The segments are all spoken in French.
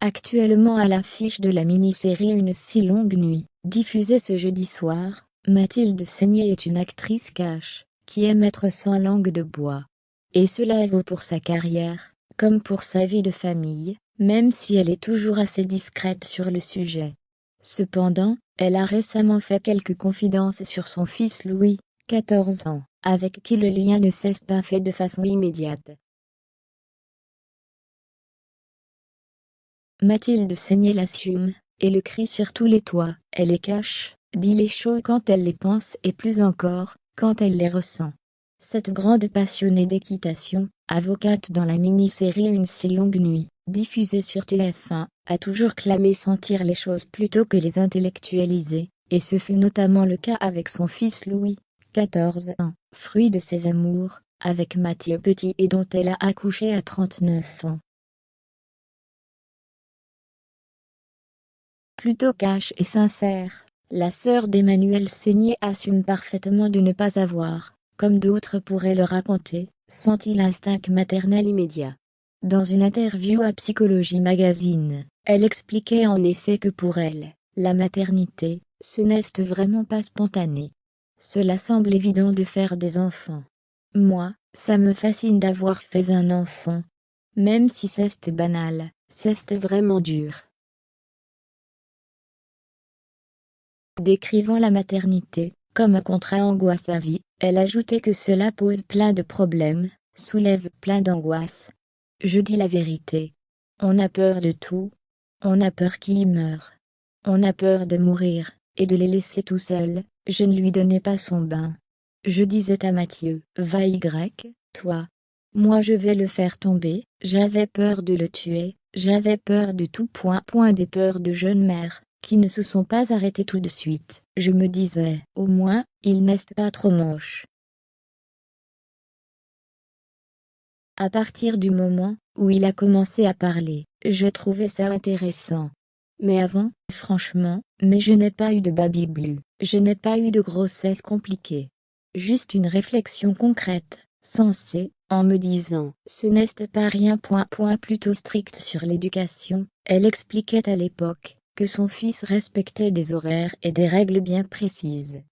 Actuellement à l'affiche de la mini-série Une si longue nuit, diffusée ce jeudi soir, Mathilde Seigner est une actrice cash, qui aime être sans langue de bois. Et cela vaut pour sa carrière, comme pour sa vie de famille, même si elle est toujours assez discrète sur le sujet. Cependant, elle a récemment fait quelques confidences sur son fils Louis, 14 ans, avec qui le lien ne s'est pas fait de façon immédiate. Mathilde Seigner l'assume, et le crie sur tous les toits. Elle les cache, dit les choses quand elle les pense et plus encore, quand elle les ressent. Cette grande passionnée d'équitation, avocate dans la mini-série Une si longue nuit, diffusée sur TF1, a toujours clamé sentir les choses plutôt que les intellectualiser, et ce fut notamment le cas avec son fils Louis, 14 ans, fruit de ses amours, avec Mathieu Petit et dont elle a accouché à 39 ans. Plutôt cash et sincère, la sœur d'Emmanuel Seigner assume parfaitement de ne pas avoir, comme d'autres pourraient le raconter, senti l'instinct maternel immédiat. Dans une interview à Psychologie Magazine, elle expliquait en effet que pour elle, la maternité, ce n'est vraiment pas spontané. Cela semble évident de faire des enfants. Moi, ça me fascine d'avoir fait un enfant. Même si c'est banal, c'est vraiment dur. Décrivant la maternité comme un contre-angoisse à vie, elle ajoutait que cela pose plein de problèmes, soulève plein d'angoisses. Je dis la vérité. On a peur de tout. On a peur qu'ils meurent. On a peur de mourir, et de les laisser tout seuls. Je ne lui donnais pas son bain. Je disais à Mathieu, va toi. Moi je vais le faire tomber. J'avais peur de le tuer, j'avais peur de tout. Des peurs de jeunes mères, qui ne se sont pas arrêtées tout de suite. Je me disais, au moins, il n'est pas trop moche. À partir du moment où il a commencé à parler, je trouvais ça intéressant. Mais avant, franchement, je n'ai pas eu de baby blue, je n'ai pas eu de grossesse compliquée. Juste une réflexion concrète, sensée, en me disant, ce n'est pas rien. Plutôt stricte sur l'éducation, elle expliquait à l'époque, que son fils respectait des horaires et des règles bien précises.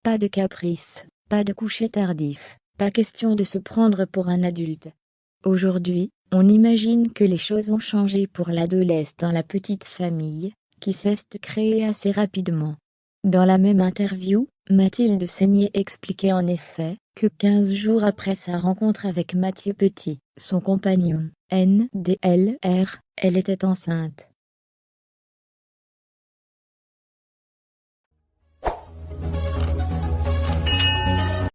Pas de caprice, pas de coucher tardif, pas question de se prendre pour un adulte. Aujourd'hui, on imagine que les choses ont changé pour l'adolescent dans la petite famille, qui s'est créée assez rapidement. Dans la même interview, Mathilde Seigner expliquait en effet, que 15 jours après sa rencontre avec Mathieu Petit, son compagnon, NDLR, elle était enceinte.